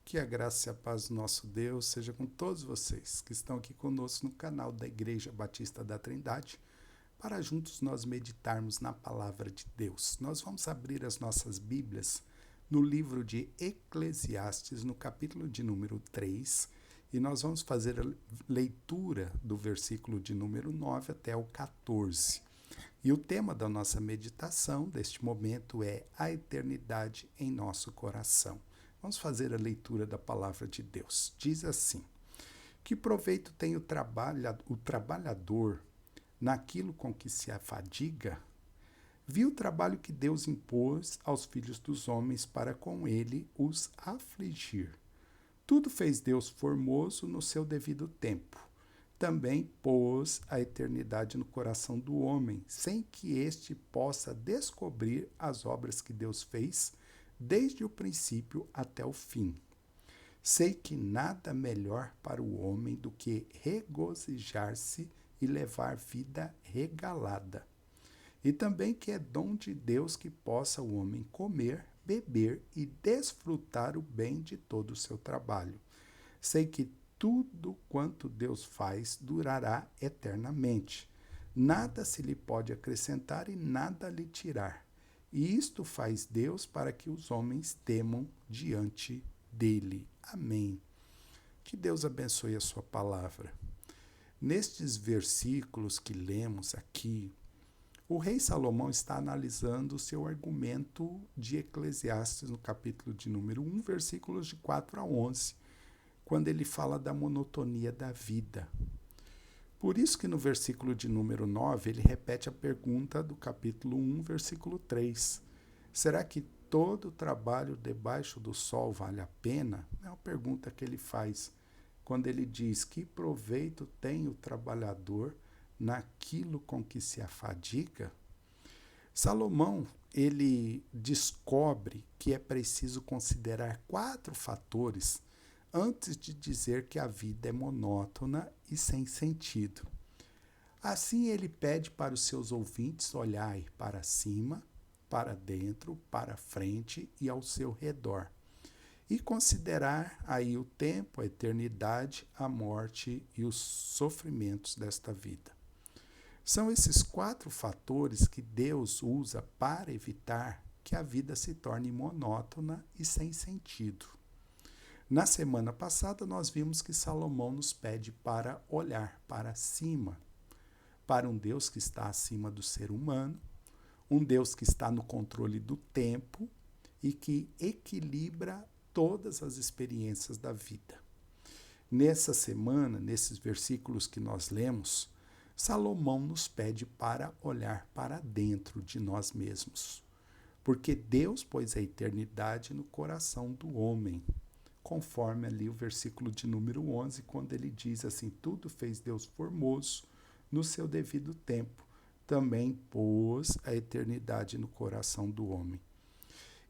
Que a graça e a paz do nosso Deus seja com todos vocês que estão aqui conosco no canal da Igreja Batista da Trindade, para juntos nós meditarmos na palavra de Deus. Nós vamos abrir as nossas Bíblias no livro de Eclesiastes, no capítulo de número 3, e nós vamos fazer a leitura do versículo de número 9 até o 14. E o tema da nossa meditação deste momento é a eternidade em nosso coração. Vamos fazer a leitura da palavra de Deus. Diz assim: que proveito tem o trabalhador naquilo com que se afadiga? Viu o trabalho que Deus impôs aos filhos dos homens para com ele os afligir. Tudo fez Deus formoso no seu devido tempo. Também pôs a eternidade no coração do homem, sem que este possa descobrir as obras que Deus fez, desde o princípio até o fim. Sei que nada melhor para o homem do que regozijar-se e levar vida regalada. E também que é dom de Deus que possa o homem comer, beber e desfrutar o bem de todo o seu trabalho. Sei que tudo quanto Deus faz durará eternamente. Nada se lhe pode acrescentar e nada lhe tirar. E isto faz Deus para que os homens temam diante dele. Amém. Que Deus abençoe a sua palavra. Nestes versículos que lemos aqui, o rei Salomão está analisando o seu argumento de Eclesiastes no capítulo de número 1, versículos de 4 a 11, quando ele fala da monotonia da vida. Por isso que no versículo de número 9, ele repete a pergunta do capítulo 1, versículo 3. Será que todo trabalho debaixo do sol vale a pena? É uma pergunta que ele faz quando ele diz: que proveito tem o trabalhador naquilo com que se afadiga? Salomão, ele descobre que é preciso considerar 4 fatores antes de dizer que a vida é monótona e sem sentido. Assim, ele pede para os seus ouvintes olharem para cima, para dentro, para frente e ao seu redor, e considerar aí o tempo, a eternidade, a morte e os sofrimentos desta vida. São esses 4 fatores que Deus usa para evitar que a vida se torne monótona e sem sentido. Na semana passada, nós vimos que Salomão nos pede para olhar para cima, para um Deus que está acima do ser humano, um Deus que está no controle do tempo e que equilibra todas as experiências da vida. Nessa semana, nesses versículos que nós lemos, Salomão nos pede para olhar para dentro de nós mesmos, porque Deus pôs a eternidade no coração do homem, conforme ali o versículo de número 11, quando ele diz assim: tudo fez Deus formoso no seu devido tempo, também pôs a eternidade no coração do homem.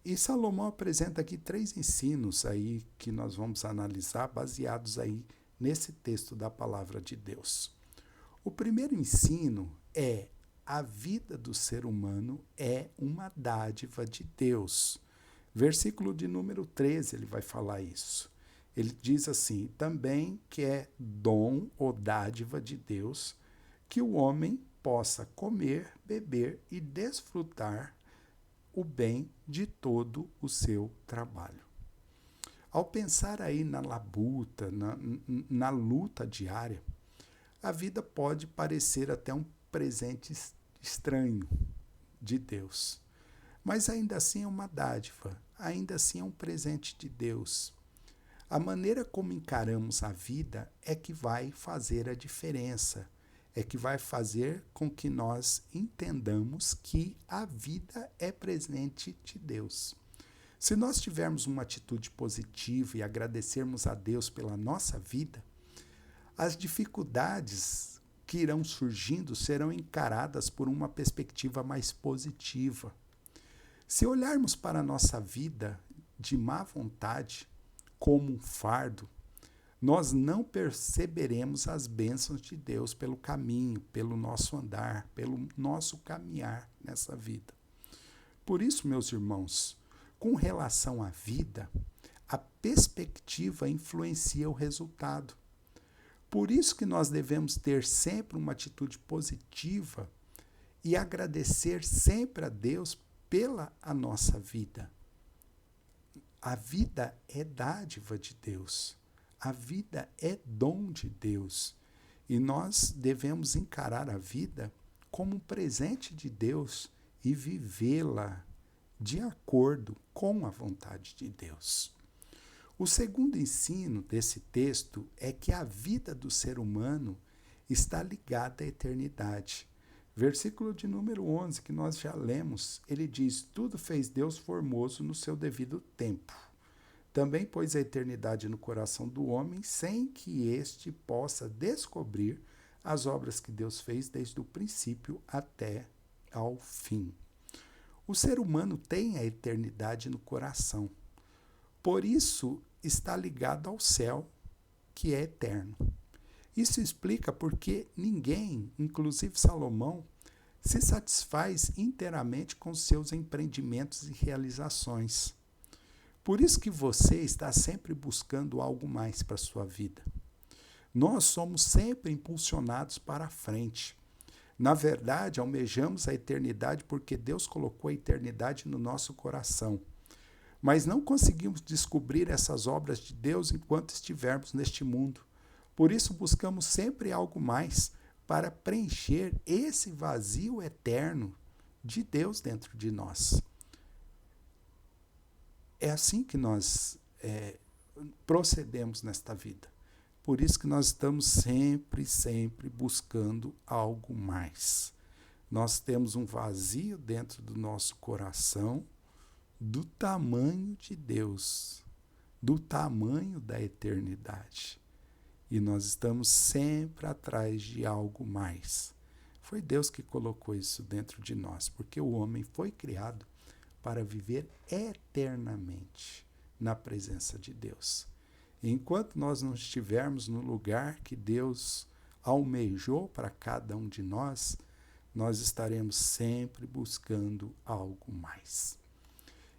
E Salomão apresenta aqui 3 ensinos aí que nós vamos analisar, baseados aí nesse texto da palavra de Deus. O primeiro ensino é: a vida do ser humano é uma dádiva de Deus. Versículo de número 13, ele vai falar isso. Ele diz assim: também que é dom ou dádiva de Deus que o homem possa comer, beber e desfrutar o bem de todo o seu trabalho. Ao pensar aí na labuta, na luta diária, a vida pode parecer até um presente estranho de Deus. Mas ainda assim é uma dádiva, ainda assim é um presente de Deus. A maneira como encaramos a vida é que vai fazer a diferença, é que vai fazer com que nós entendamos que a vida é presente de Deus. Se nós tivermos uma atitude positiva e agradecermos a Deus pela nossa vida, as dificuldades que irão surgindo serão encaradas por uma perspectiva mais positiva. Se olharmos para a nossa vida de má vontade, como um fardo, nós não perceberemos as bênçãos de Deus pelo caminho, pelo nosso andar, pelo nosso caminhar nessa vida. Por isso, meus irmãos, com relação à vida, a perspectiva influencia o resultado. Por isso que nós devemos ter sempre uma atitude positiva e agradecer sempre a Deus pela a nossa vida. A vida é dádiva de Deus. A vida é dom de Deus. E nós devemos encarar a vida como um presente de Deus e vivê-la de acordo com a vontade de Deus. O segundo ensino desse texto é que a vida do ser humano está ligada à eternidade. Versículo de número 11, que nós já lemos, ele diz: tudo fez Deus formoso no seu devido tempo. Também pôs a eternidade no coração do homem, sem que este possa descobrir as obras que Deus fez desde o princípio até ao fim. O ser humano tem a eternidade no coração. Por isso, está ligado ao céu, que é eterno. Isso explica porque ninguém, inclusive Salomão, se satisfaz inteiramente com seus empreendimentos e realizações. Por isso que você está sempre buscando algo mais para a sua vida. Nós somos sempre impulsionados para a frente. Na verdade, almejamos a eternidade porque Deus colocou a eternidade no nosso coração. Mas não conseguimos descobrir essas obras de Deus enquanto estivermos neste mundo. Por isso buscamos sempre algo mais para preencher esse vazio eterno de Deus dentro de nós. É assim que nós procedemos nesta vida. Por isso que nós estamos sempre buscando algo mais. Nós temos um vazio dentro do nosso coração do tamanho de Deus, do tamanho da eternidade. E nós estamos sempre atrás de algo mais. Foi Deus que colocou isso dentro de nós, porque o homem foi criado para viver eternamente na presença de Deus. E enquanto nós não estivermos no lugar que Deus almejou para cada um de nós, nós estaremos sempre buscando algo mais.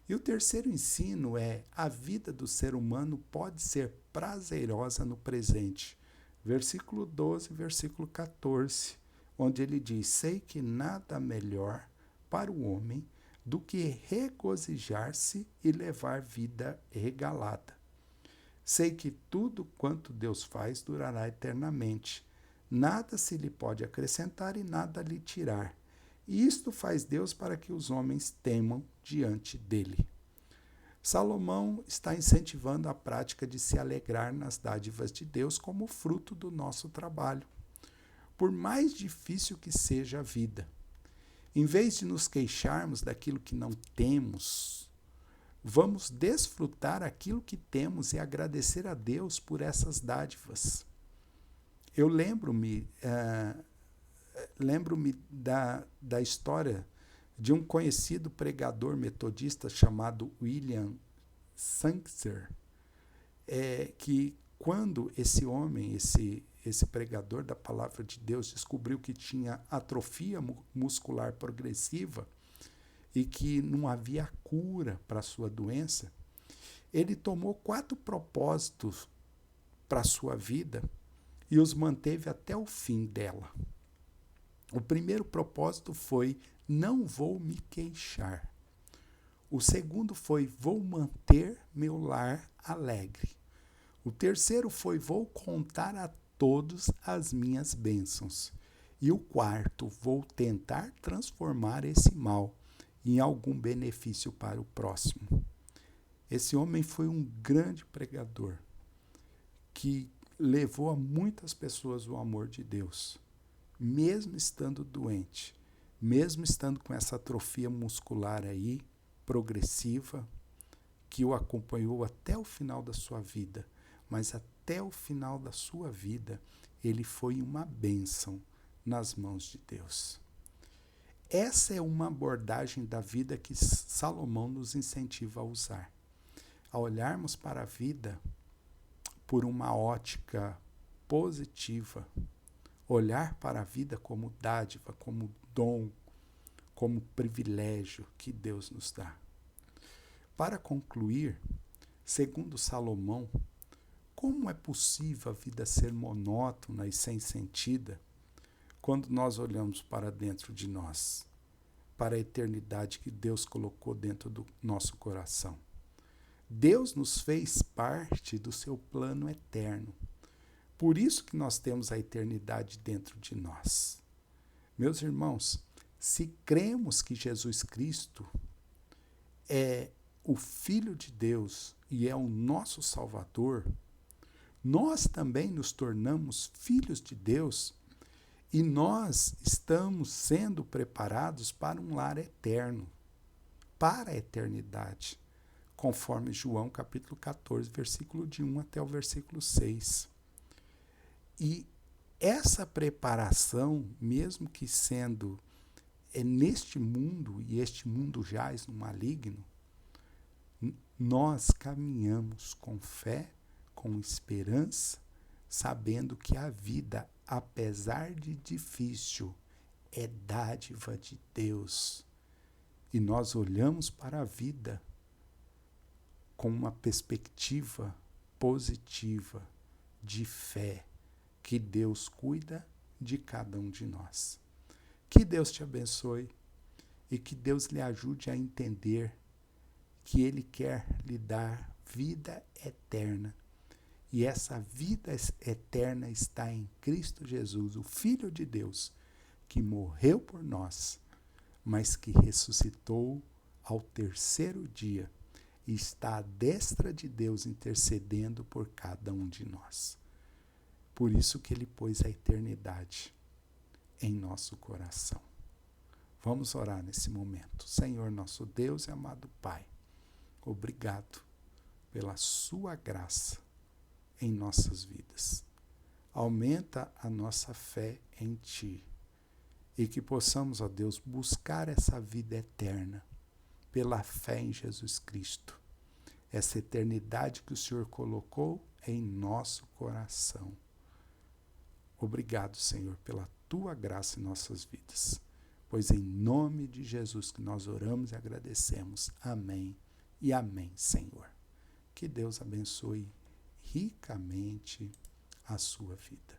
E o terceiro ensino é: a vida do ser humano pode ser prazerosa no presente. Versículo 12, versículo 14, onde ele diz: sei que nada melhor para o homem do que regozijar-se e levar vida regalada. Sei que tudo quanto Deus faz durará eternamente. Nada se lhe pode acrescentar e nada lhe tirar. E isto faz Deus para que os homens temam diante dele. Salomão está incentivando a prática de se alegrar nas dádivas de Deus como fruto do nosso trabalho, por mais difícil que seja a vida. Em vez de nos queixarmos daquilo que não temos, vamos desfrutar aquilo que temos e agradecer a Deus por essas dádivas. Eu lembro-me da história de um conhecido pregador metodista chamado William Sankster, que quando esse homem, esse pregador da palavra de Deus, descobriu que tinha atrofia muscular progressiva e que não havia cura para a sua doença, ele tomou 4 propósitos para a sua vida e os manteve até o fim dela. O primeiro propósito foi: não vou me queixar. O segundo foi: vou manter meu lar alegre. O terceiro foi: vou contar a todos as minhas bênçãos. E o quarto: vou tentar transformar esse mal em algum benefício para o próximo. Esse homem foi um grande pregador que levou a muitas pessoas o amor de Deus, mesmo estando doente, mesmo estando com essa atrofia muscular aí, progressiva, que o acompanhou até o final da sua vida. Mas até o final da sua vida, ele foi uma bênção nas mãos de Deus. Essa é uma abordagem da vida que Salomão nos incentiva a usar. A olharmos para a vida por uma ótica positiva, olhar para a vida como dádiva, como dom, como privilégio que Deus nos dá. Para concluir, Segundo Salomão, como é possível a vida ser monótona e sem sentido quando nós olhamos para dentro de nós, para a eternidade que Deus colocou dentro do nosso coração? Deus nos fez parte do seu plano eterno. Por isso que nós temos a eternidade dentro de nós. Meus irmãos, se cremos que Jesus Cristo é o Filho de Deus e é o nosso Salvador, nós também nos tornamos filhos de Deus e nós estamos sendo preparados para um lar eterno, para a eternidade, conforme João capítulo 14, versículo de 1 até o versículo 6. E essa preparação, mesmo que sendo neste mundo, e este mundo jaz no maligno, nós caminhamos com fé, com esperança, sabendo que a vida, apesar de difícil, é dádiva de Deus. E nós olhamos para a vida com uma perspectiva positiva, de fé, que Deus cuida de cada um de nós. Que Deus te abençoe e que Deus lhe ajude a entender que Ele quer lhe dar vida eterna. E essa vida eterna está em Cristo Jesus, o Filho de Deus, que morreu por nós, mas que ressuscitou ao terceiro dia e está à destra de Deus intercedendo por cada um de nós. Por isso que Ele pôs a eternidade em nosso coração. Vamos orar nesse momento. Senhor, nosso Deus e amado Pai, obrigado pela sua graça em nossas vidas. Aumenta a nossa fé em Ti e que possamos, ó Deus, buscar essa vida eterna pela fé em Jesus Cristo. Essa eternidade que o Senhor colocou em nosso coração. Obrigado, Senhor, pela Tua graça em nossas vidas. Pois em nome de Jesus que nós oramos e agradecemos. Amém e amém, Senhor. Que Deus abençoe ricamente a sua vida.